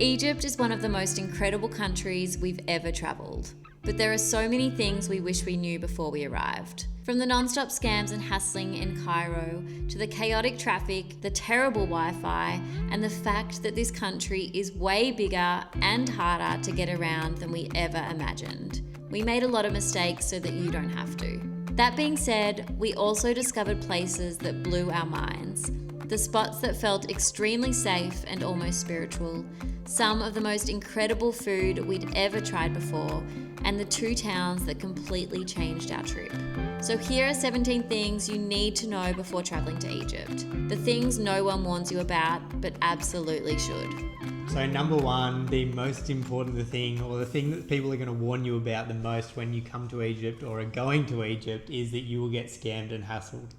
Egypt is one of the most incredible countries we've ever travelled, but there are so many things we wish we knew before we arrived. From the non-stop scams and hassling in Cairo, to the chaotic traffic, the terrible Wi-Fi, and the fact that this country is way bigger and harder to get around than we ever imagined. We made a lot of mistakes so that you don't have to. That being said, we also discovered places that blew our minds. The spots that felt extremely safe and almost spiritual, some of the most incredible food we'd ever tried before, and the 2 towns that completely changed our trip. So here are 17 things you need to know before traveling to Egypt. The things no one warns you about, but absolutely should. So number 1, the most important thing, or the thing that people are going to warn you about the most when you come to Egypt or are going to Egypt, is that you will get scammed and hassled.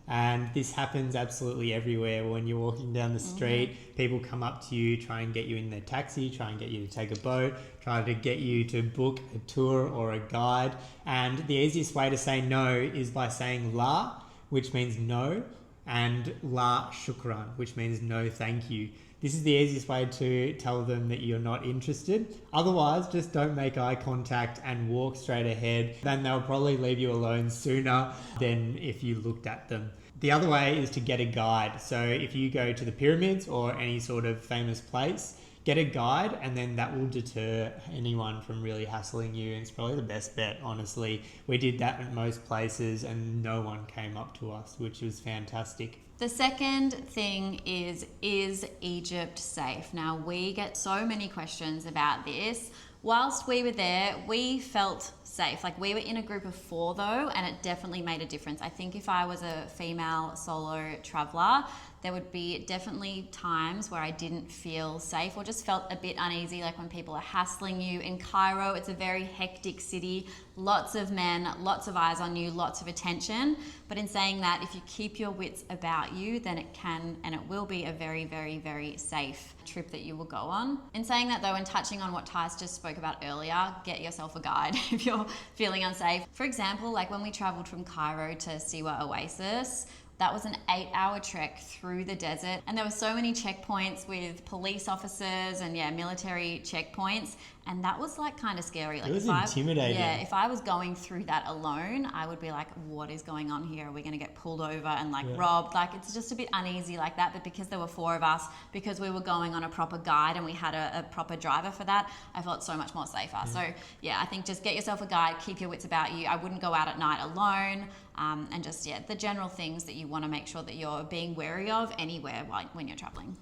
And this happens absolutely everywhere. When you're walking down the street, people come up to you, try and get you in their taxi, try and get you to take a boat, try to get you to book a tour or a guide. And the easiest way to say no is by saying la, which means no, and la shukran, which means no thank you. This is the easiest way to tell them that you're not interested. Otherwise, just don't make eye contact and walk straight ahead. Then they'll probably leave you alone sooner than if you looked at them. The other way is to get a guide. So if you go to the pyramids or any sort of famous place, get a guide, and then that will deter anyone from really hassling you. And it's probably the best bet, honestly. We did that at most places and no one came up to us, which was fantastic. The second thing is Egypt safe? Now, we get so many questions about this. Whilst we were there, we felt safe. Like, we were in a group of 4 though, and it definitely made a difference. I think if I was a female solo traveler, there would be definitely times where I didn't feel safe or just felt a bit uneasy, like when people are hassling you. In Cairo, it's a very hectic city, lots of men, lots of eyes on you, lots of attention. But in saying that, if you keep your wits about you, then it can and it will be a very, very, very safe trip that you will go on. In saying that though, and touching on what Tice just spoke about earlier, get yourself a guide if you're feeling unsafe. For example, like when we traveled from Cairo to Siwa Oasis, that was an 8-hour trek through the desert, and there were so many checkpoints with police officers and military checkpoints, and that was like kind of scary. Like, it was intimidating. If I was going through that alone, I would be like, what is going on here? Are we going to get pulled over and robbed? Like, it's just a bit uneasy like that. But because there were 4 of us, because we were going on a proper guide and we had a proper driver for that, I felt so much more safer. So I think just get yourself a guide, keep your wits about you. I wouldn't go out at night alone. And just, the general things that you want to make sure that you're being wary of anywhere when you're traveling.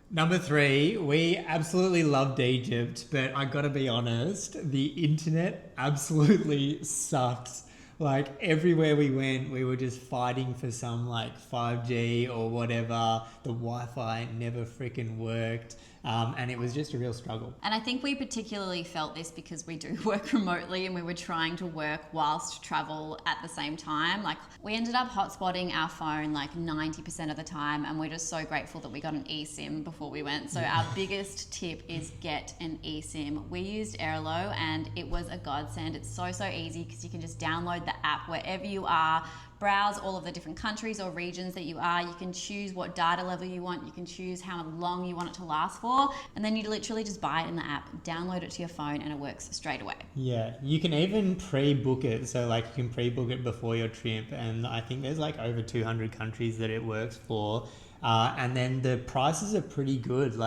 Number 3, we absolutely loved Egypt, but I gotta be honest, the internet absolutely sucks. Like, everywhere we went, we were just fighting for some 5G or whatever. The Wi-Fi never freaking worked. And it was just a real struggle. And I think we particularly felt this because we do work remotely and we were trying to work whilst travel at the same time. Like, we ended up hotspotting our phone 90% of the time, and we're just so grateful that we got an eSIM before we went. So our biggest tip is get an eSIM. We used Airlo and it was a godsend. It's so easy because you can just download the app wherever you are, browse all of the different countries or regions that you are. You can choose what data level you want. You can choose how long you want it to last for. And then you literally just buy it in the app, download it to your phone, and it works straight away. Yeah, you can even pre-book it. So you can pre-book it before your trip. And I think there's over 200 countries that it works for. And then the prices are pretty good.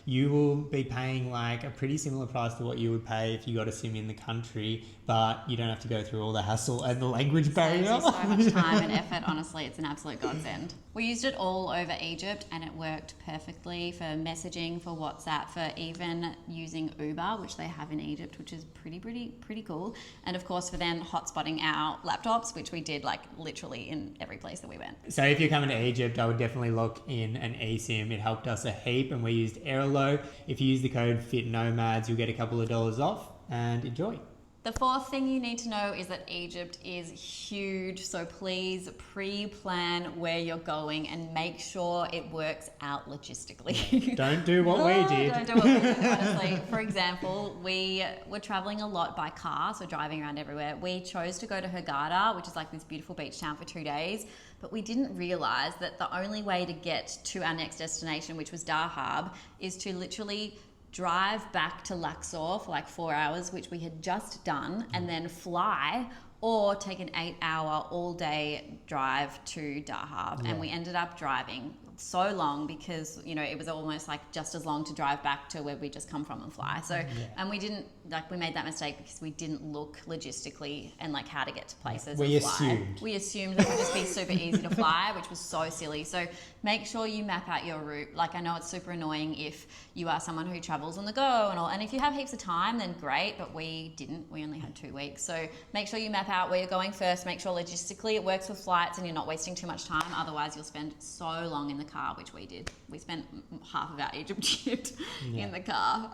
You will be paying a pretty similar price to what you would pay if you got a SIM in the country, but you don't have to go through all the hassle and the language barrier. Saves you so much time and effort. Honestly, it's an absolute godsend. We used it all over Egypt and it worked perfectly for messaging, for WhatsApp, for even using Uber, which they have in Egypt, which is pretty cool. And of course for then hotspotting our laptops, which we did literally in every place that we went. So if you're coming to Egypt, I would definitely lock in an eSIM. It helped us a heap, and we used Airlo. If you use the code FITNOMADS, you'll get a couple of dollars off, and enjoy. The 4th thing you need to know is that Egypt is huge, so please pre-plan where you're going and make sure it works out logistically. Don't do what we did. Don't do what we did, honestly. For example, we were traveling a lot by car, so driving around everywhere. We chose to go to Hurghada, which is this beautiful beach town, for 2 days, but we didn't realize that the only way to get to our next destination, which was Dahab, is to literally drive back to Luxor for like 4 hours, which we had just done, and then fly, or take an 8-hour all-day drive to Dahab. And we ended up driving so long because, you know, it was almost like just as long to drive back to where we just come from and fly. So, and we didn't, like, we made that mistake because we didn't look logistically and like how to get to places. We assumed that it would just be super easy to fly, which was so silly. So make sure you map out your route. Like, I know it's super annoying if you are someone who travels on the go and all, and if you have heaps of time, then great, but we didn't. We only had 2 weeks. So make sure you map out where you're going first. Make sure logistically it works with flights and you're not wasting too much time. Otherwise, you'll spend so long in the car, which we did. We spent half of our Egypt trip in the car.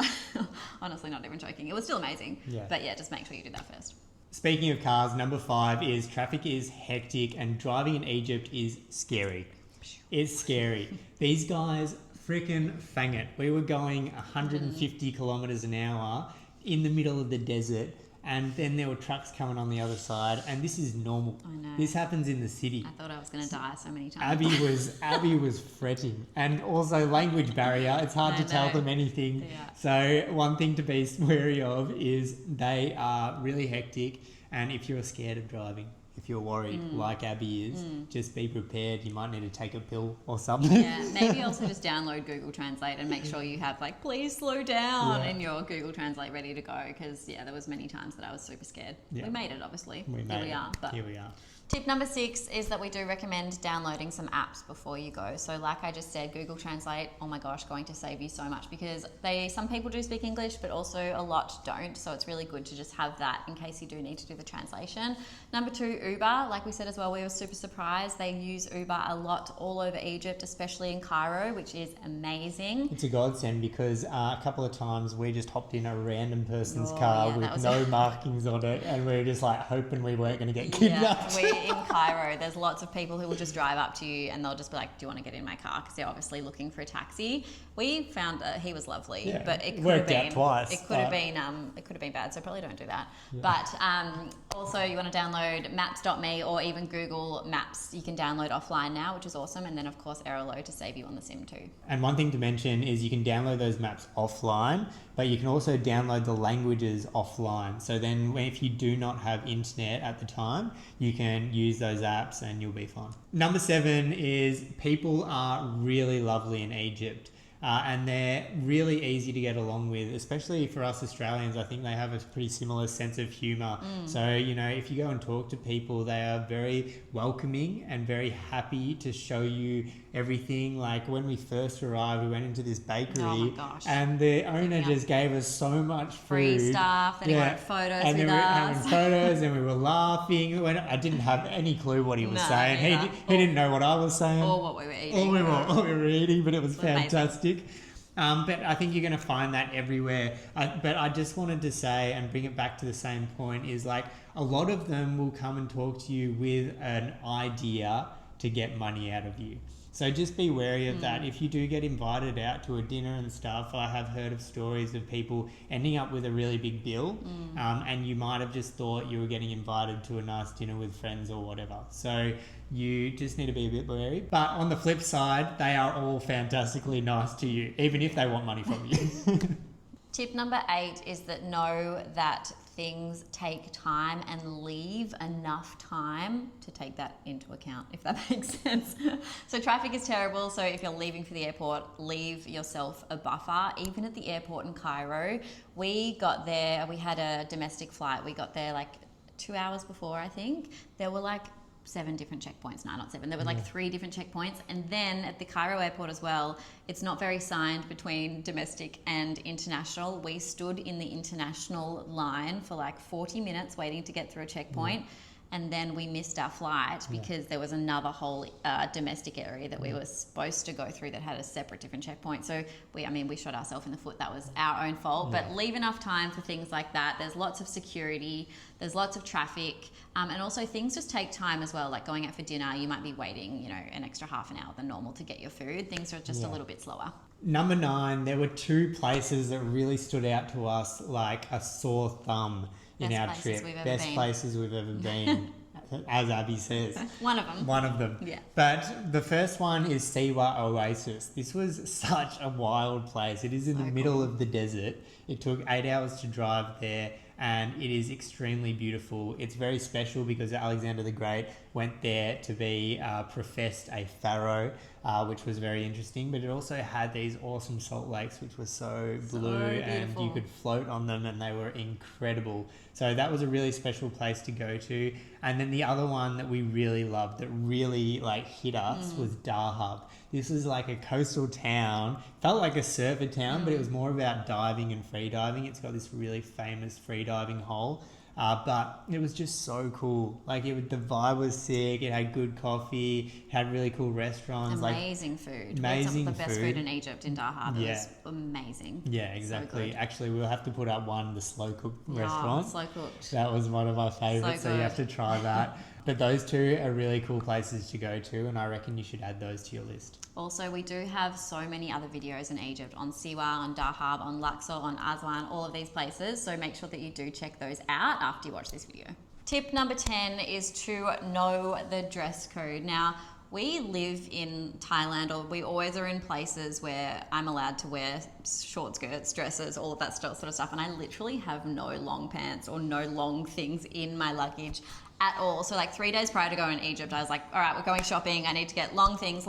Honestly, not even joking. It was still amazing. But yeah, just make sure you do that first. Speaking of cars, number 5 is traffic is hectic and driving in Egypt is scary. It's scary. These guys freaking fang it. We were going 150 kilometers an hour in the middle of the desert, and then there were trucks coming on the other side, and this is normal. I know. This happens in the city. I thought I was going to die so many times. Abby was fretting, and also language barrier. It's hard to tell them anything. So one thing to be wary of is they are really hectic, and if you're scared of driving, if you're worried, like Abby is, just be prepared. You might need to take a pill or something. Yeah, maybe also just download Google Translate and make sure you have like, please slow down in your Google Translate ready to go. Because there was many times that I was super scared. We made it, obviously. Here we are. Tip number 6 is that we do recommend downloading some apps before you go. So like I just said, Google Translate, oh my gosh, going to save you so much because some people do speak English, but also a lot don't. So it's really good to just have that in case you do need to do the translation. Number 2, Uber. Like we said as well, we were super surprised. They use Uber a lot all over Egypt, especially in Cairo, which is amazing. It's a godsend because a couple of times we just hopped in a random person's car with no markings on it, and we were just like hoping we weren't going to get kidnapped. In Cairo, there's lots of people who will just drive up to you and they'll just be like, do you want to get in my car? Because they're obviously looking for a taxi. We found he was lovely, but it could have been twice. It could have been bad, so probably don't do that. But also you want to download maps.me or even Google Maps. You can download offline now, which is awesome. And then of course Airolo to save you on the SIM too. And one thing to mention is you can download those maps offline, but you can also download the languages offline. So then if you do not have internet at the time, you can use those apps and you'll be fine. Number 7 is people are really lovely in Egypt. And they're really easy to get along with, especially for us Australians. I think they have a pretty similar sense of humour. So, you know, if you go and talk to people, they are very welcoming and very happy to show you everything. Like when we first arrived, we went into this bakery and the owner just gave us so much free stuff. Then he wanted photos and with us. And we were having photos and we were laughing. I didn't have any clue what he was saying. He didn't know what I was saying. Or what we were eating. Or we were eating, but it was fantastic. But I think you're going to find that everywhere. But I just wanted to say and bring it back to the same point is like a lot of them will come and talk to you with an idea to get money out of you. So just be wary of that. If you do get invited out to a dinner and stuff, I have heard of stories of people ending up with a really big bill, and you might have just thought you were getting invited to a nice dinner with friends or whatever. So you just need to be a bit wary. But on the flip side, they are all fantastically nice to you, even if they want money from you. Tip number 8 is that know that things take time and leave enough time to take that into account, if that makes sense. So traffic is terrible. So if you're leaving for the airport, leave yourself a buffer. Even at the airport in Cairo, we got there, we had a domestic flight. We got there like 2 hours before, I think. There were like 7 different checkpoints. No, not 7. There were like 3 different checkpoints. And then at the Cairo airport as well, it's not very signed between domestic and international. We stood in the international line for like 40 minutes waiting to get through a checkpoint. And then we missed our flight because there was another whole domestic area that we were supposed to go through that had a separate different checkpoint. So we shot ourselves in the foot. That was our own fault. But leave enough time for things like that. There's lots of security. There's lots of traffic. And also things just take time as well. Like going out for dinner, you might be waiting, an extra half an hour than normal to get your food. Things are just a little bit slower. Number 9, there were 2 places that really stood out to us like a sore thumb in our trip. Best places we've ever been. as Abby says. One of them. One of them. Yeah. But the first one is Siwa Oasis. This was such a wild place. It is in the middle of the desert. It took 8 hours to drive there, and it is extremely beautiful. It's very special because Alexander the Great went there to be professed a pharaoh, which was very interesting. But it also had these awesome salt lakes, which were so blue, and you could float on them, and they were incredible. So that was a really special place to go to. And then the other one that we really loved, that really like hit us, was Dahab. This was like a coastal town, felt like a surfer town, but it was more about diving and free diving. It's got this really famous free diving hole. But it was just so cool. Like the vibe was sick. It had good coffee. It had really cool restaurants. Amazing food. Amazing we had some of the best food food in Egypt in Dahab. It was amazing. Yeah, exactly. So actually, we'll have to put up the slow cooked restaurant. Slow cooked. That was one of our favourites, so you have to try that. But those two are really cool places to go to, and I reckon you should add those to your list. Also, we do have so many other videos in Egypt on Siwa, on Dahab, on Luxor, on Aswan, all of these places. So make sure that you do check those out after you watch this video. Tip number 10 is to know the dress code. Now, we live in Thailand, or we always are in places where I'm allowed to wear short skirts, dresses, all of that sort of stuff. And I literally have no long pants or no long things in my luggage at all. So like 3 days prior to going to Egypt, I was like, all right, we're going shopping. I need to get long things,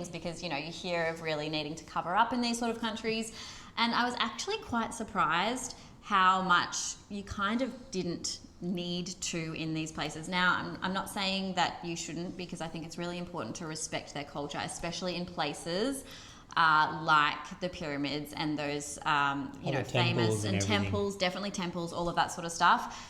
because, you know, you hear of really needing to cover up in these sort of countries. And I was actually quite surprised how much you kind of didn't need to in these places. Now, I'm not saying that you shouldn't, because I think it's really important to respect their culture, especially in places like the pyramids and those, famous and temples, definitely temples, all of that sort of stuff.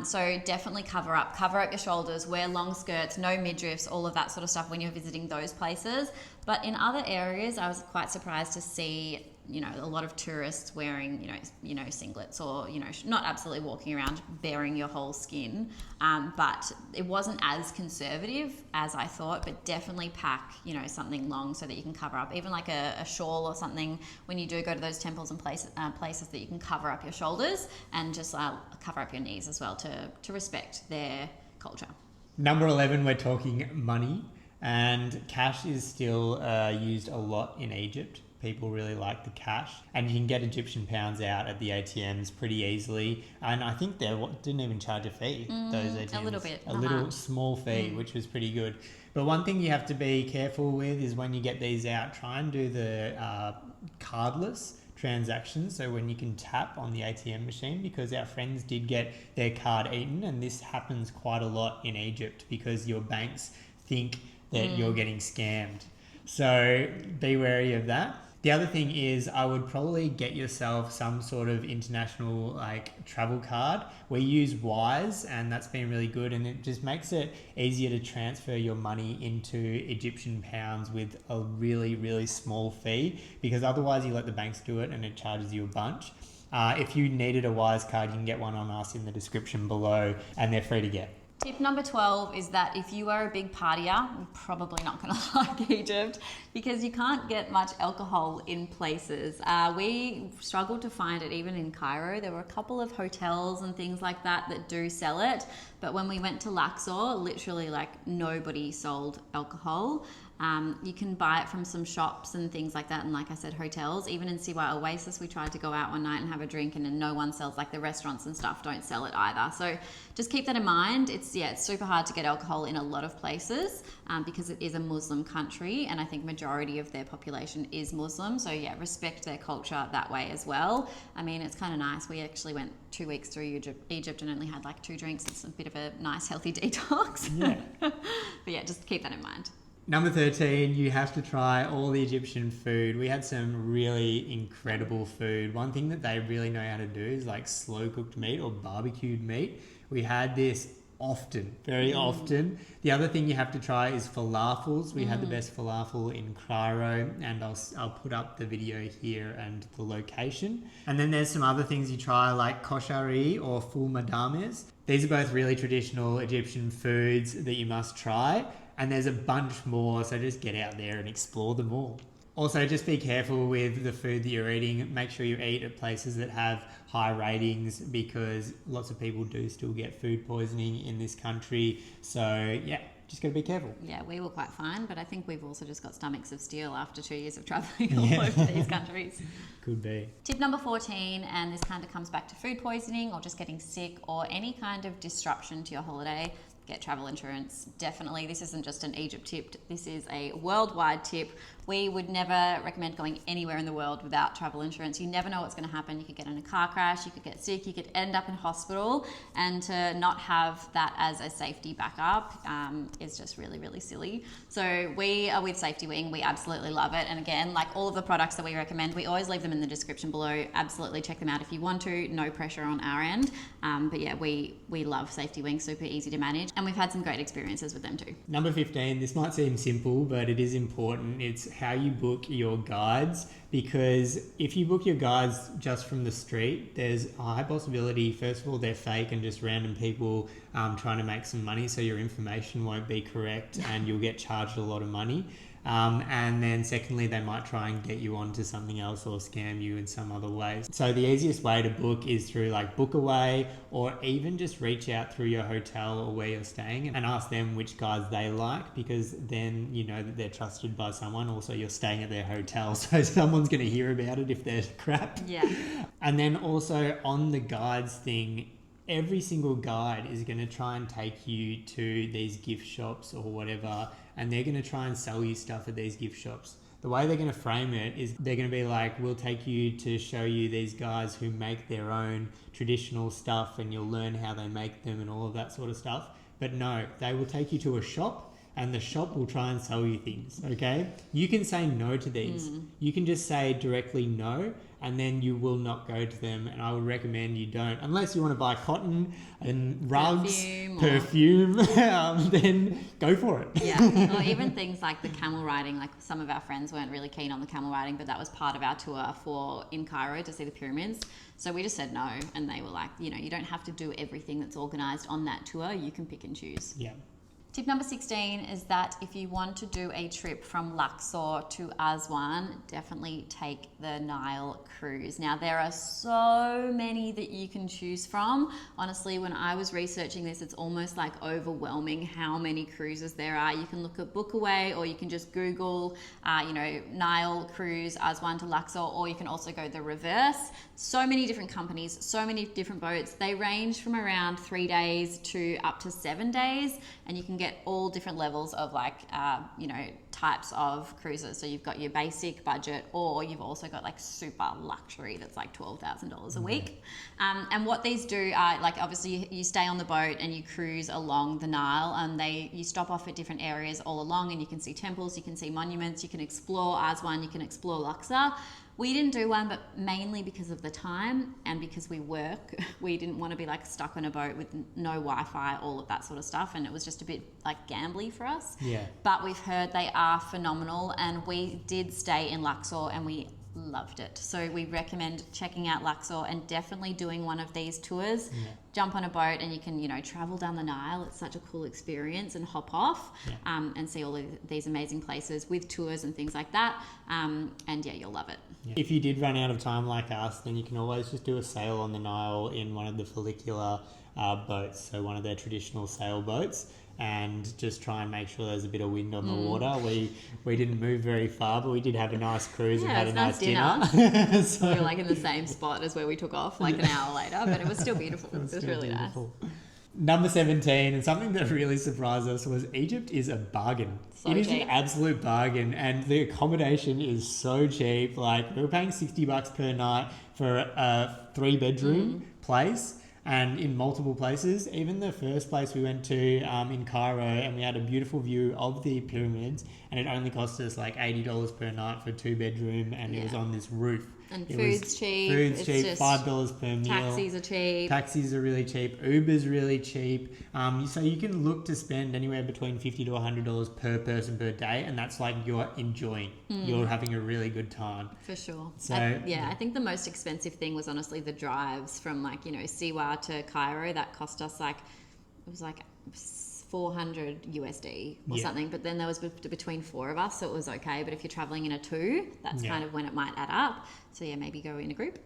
So definitely cover up your shoulders, wear long skirts, no midriffs, all of that sort of stuff when you're visiting those places. But in other areas, I was quite surprised to see, you know, a lot of tourists wearing, singlets, or, not absolutely walking around baring your whole skin. But it wasn't as conservative as I thought, but definitely pack, something long so that you can cover up, even like a shawl or something when you do go to those temples and places that you can cover up your shoulders, and just cover up your knees as well to respect their culture. Number 11, we're talking money, and cash is still used a lot in Egypt. People really like the cash, and you can get Egyptian pounds out at the ATMs pretty easily. And I think they didn't even charge a fee, those ATMs. A little bit. A little small fee, which was pretty good. But one thing you have to be careful with is when you get these out, try and do the cardless transactions. So when you can tap on the ATM machine, because our friends did get their card eaten, and this happens quite a lot in Egypt because your banks think that you're getting scammed. So be wary of that. The other thing is, I would probably get yourself some sort of international travel card. We use Wise, and that's been really good, and it just makes it easier to transfer your money into Egyptian pounds with a really, really small fee, because otherwise you let the banks do it and it charges you a bunch. If you needed a Wise card, you can get one on us in the description below, and they're free to get. Tip number 12 is that if you are a big partier, you're probably not going to like Egypt, because you can't get much alcohol in places. We struggled to find it even in Cairo. There were a couple of hotels and things like that do sell it, but when we went to Luxor, literally nobody sold alcohol. You can buy it from some shops and things like that, and like I said, hotels. Even in Siwa Oasis, we tried to go out one night and have a drink, and then no one sells, the restaurants and stuff don't sell it either. So just keep that in mind. It's super hard to get alcohol in a lot of places because it is a Muslim country, and I think majority of their population is Muslim. So respect their culture that way as well. I mean, it's kind of nice. We actually went 2 weeks through Egypt and only had 2 drinks. It's a bit of a nice healthy detox. Yeah. But just keep that in mind. Number 13, you have to try all the Egyptian food. We had some really incredible food. One thing that they really know how to do is slow cooked meat or barbecued meat. We had this often, very often. The other thing you have to try is falafels. We had the best falafel in Cairo, and I'll put up the video here and the location. And then there's some other things you try, like koshari or ful madames. These are both really traditional Egyptian foods that you must try. And there's a bunch more, so just get out there and explore them all. Also, just be careful with the food that you're eating. Make sure you eat at places that have high ratings, because lots of people do still get food poisoning in this country. So, yeah, just got to be careful. Yeah, we were quite fine, but I think we've also just got stomachs of steel after 2 years of travelling all over these countries. Could be. Tip number 14, and this kind of comes back to food poisoning or just getting sick or any kind of disruption to your holiday. Get travel insurance. Definitely, this isn't just an Egypt tip, this is a worldwide tip. We would never recommend going anywhere in the world without travel insurance. You never know what's going to happen. You could get in a car crash, you could get sick, you could end up in hospital, and to not have that as a safety backup is just really, really silly. So we are with Safety Wing. We absolutely love it. And again, like all of the products that we recommend, we always leave them in the description below. Absolutely check them out if you want to. No pressure on our end. But yeah, we love Safety Wing. Super easy to manage. And we've had some great experiences with them too. Number 15, this might seem simple, but it is important. It's how you book your guides, because if you book your guides just from the street, there's a high possibility, first of all, they're fake and just random people trying to make some money, so your information won't be correct and you'll get charged a lot of money. And then secondly, they might try and get you onto something else or scam you in some other ways. So the easiest way to book is through like Bookaway, or even just reach out through your hotel or where you're staying and ask them which guides they like, because then you know that they're trusted by someone. Also, you're staying at their hotel, so someone's going to hear about it if they're crap. Yeah. And then also on the guides thing, every single guide is going to try and take you to these gift shops or whatever, and they're going to try and sell you stuff at these gift shops. The way they're going to frame it is they're going to be like, we'll take you to show you these guys who make their own traditional stuff and you'll learn how they make them and all of that sort of stuff. But no, they will take you to a shop and the shop will try and sell you things, okay? You can say no to these. You can just say directly no, and then you will not go to them. And I would recommend you don't, unless you want to buy cotton and rugs, perfume then go for it. Yeah, or even things like the camel riding. Like some of our friends weren't really keen on the camel riding, but that was part of our tour in Cairo to see the pyramids. So we just said no, and they were like, you know, you don't have to do everything that's organised on that tour. You can pick and choose. Yeah. Tip number 16 is that if you want to do a trip from Luxor to Aswan, definitely take the Nile cruise. Now, there are so many that you can choose from. Honestly, when I was researching this, it's almost like overwhelming how many cruises there are. You can look at Bookaway, or you can just Google, Nile cruise, Aswan to Luxor, or you can also go the reverse. So many different companies, so many different boats. They range from around 3 days to up to 7 days, and you can get all different levels of types of cruises. So you've got your basic budget, or you've also got like super luxury that's like $12,000 a week. And what these do are, like, obviously you stay on the boat and you cruise along the Nile, and you stop off at different areas all along, and you can see temples, you can see monuments, you can explore Aswan, you can explore Luxor. We didn't do one, but mainly because of the time and because we work. We didn't want to be like stuck on a boat with no Wi-Fi, all of that sort of stuff, and it was just a bit like gambly for us. Yeah. But we've heard they are phenomenal, and we did stay in Luxor and we loved it. So we recommend checking out Luxor and definitely doing one of these tours. Yeah. Jump on a boat and you can, travel down the Nile. It's such a cool experience, and hop off and see all of these amazing places with tours and things like that. And yeah, you'll love it. Yeah. If you did run out of time like us, then you can always just do a sail on the Nile in one of the follicular boats, so one of their traditional sailboats, and just try and make sure there's a bit of wind on the water. We didn't move very far, but we did have a nice cruise and had a nice dinner. So we were like in the same spot as where we took off like an hour later, but it was still beautiful. It was really beautiful. Nice. Number 17, and something that really surprised us, was Egypt is a bargain. So it is cheap. An absolute bargain, and the accommodation is so cheap. Like, we were paying $60 per night for a 3-bedroom place, and in multiple places. Even the first place we went to in Cairo, and we had a beautiful view of the pyramids, and it only cost us like $80 per night for a 2-bedroom, and it was on this roof. And food's cheap. Food's cheap, $5 per meal. Taxis are cheap. Taxis are really cheap. Uber's really cheap. So you can look to spend anywhere between $50 to $100 per person per day, and that's like you're enjoying. You're having a really good time. For sure. So I think the most expensive thing was honestly the drives from Siwa to Cairo. That cost us it was like 400 USD or Yeah. something, but then there was between four of us, so it was okay. But if you're traveling in a two, that's kind of when it might add up. So yeah, maybe go in a group.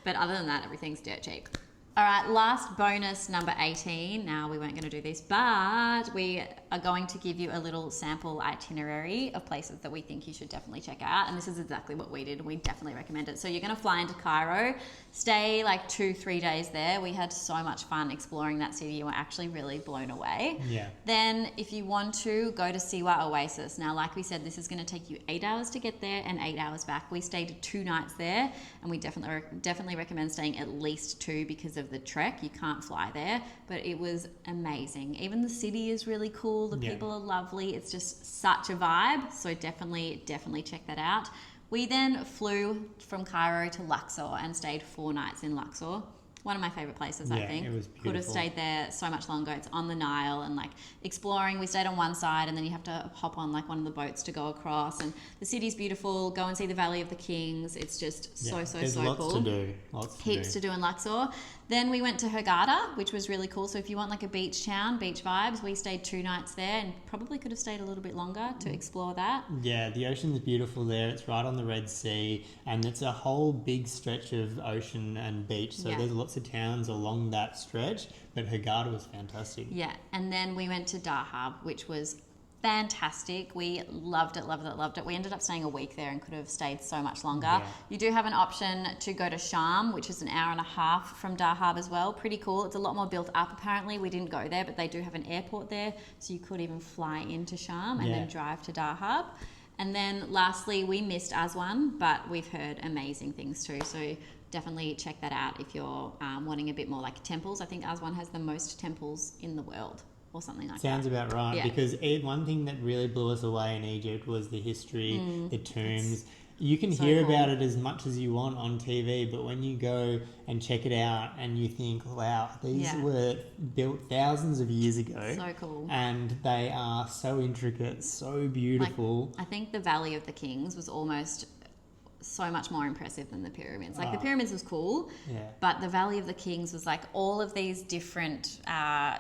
But other than that, everything's dirt cheap. All right, last bonus, number 18. Now, we weren't going to do this, but we are going to give you a little sample itinerary of places that we think you should definitely check out. And this is exactly what we did, and we definitely recommend it. So you're going to fly into Cairo, stay like 2-3 days there. We had so much fun exploring that city, and we're actually really blown away. Yeah. Then if you want to, go to Siwa Oasis. Now, like we said, this is going to take you 8 hours to get there and 8 hours back. We stayed 2 nights there, and we definitely recommend staying at least 2 because of the trek. You can't fly there, but it was amazing. Even the city is really cool. The people are lovely. It's just such a vibe. So definitely check that out. We then flew from Cairo to Luxor and stayed 4 nights in Luxor. One of my favorite places, I think. It was beautiful. Could have stayed there so much longer. It's on the Nile, and like exploring. We stayed on one side, and then you have to hop on like one of the boats to go across. And the city's beautiful. Go and see the Valley of the Kings. It's just so There's cool. lots to do. Heaps to do in Luxor. Then we went to Hurghada, which was really cool. So if you want like a beach town, beach vibes, we stayed 2 nights there, and probably could have stayed a little bit longer to explore that. Yeah, the ocean's beautiful there. It's right on the Red Sea, and it's a whole big stretch of ocean and beach. So there's lots of towns along that stretch, but Hurghada was fantastic. Yeah, and then we went to Dahab, which was fantastic. We loved it. We ended up staying a week there and could have stayed so much longer. Yeah. You do have an option to go to Sham, which is an hour and a half from Dahab as well. Pretty cool. It's a lot more built up apparently. We didn't go there, but they do have an airport there, so you could even fly into Sham and then drive to Dahab. And then lastly, we missed Aswan, but we've heard amazing things too. So definitely check that out if you're wanting a bit more like temples. I think Aswan has the most temples in the world, or something like Sounds that. about right, because one thing that really blew us away in Egypt was the history, the tombs. You can hear about it as much as you want on TV, but when you go and check it out and you think, wow, these were built thousands of years ago. So cool. And they are so intricate, so beautiful. Like, I think the Valley of the Kings was almost so much more impressive than the pyramids. Like the pyramids was cool, but the Valley of the Kings was like all of these different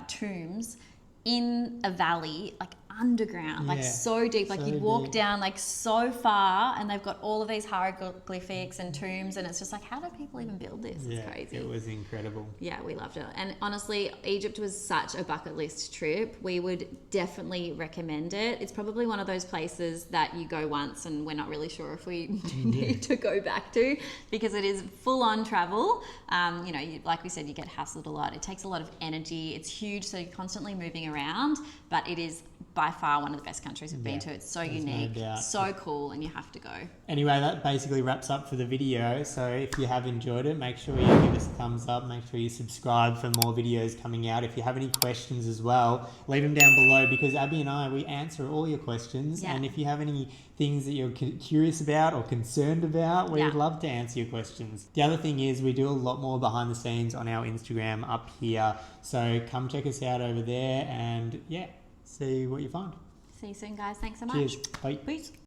tombs in a valley, like underground, like so deep, like you'd walk down like so far, and they've got all of these hieroglyphics and tombs, and it's just like, how do people even build this? It's crazy. It was incredible. Yeah, we loved it. And honestly, Egypt was such a bucket list trip. We would definitely recommend it. It's probably one of those places that you go once and we're not really sure if we need to go back to, because it is full on travel. You know, like we said, you get hassled a lot. It takes a lot of energy. It's huge, so you're constantly moving around, but it is by far one of the best countries we've been to. It's so unique, so cool, and you have to go. Anyway, that basically wraps up for the video. So if you have enjoyed it, make sure you give us a thumbs up. Make sure you subscribe for more videos coming out. If you have any questions as well, leave them down below, because Abby and I, we answer all your questions. And if you have any things that you're curious about or concerned about, we would love to answer your questions. The other thing is, we do a lot more behind the scenes on our Instagram up here. So come check us out over there, and see what you find. See you soon, guys. Thanks so much. Cheers. Bye. Peace.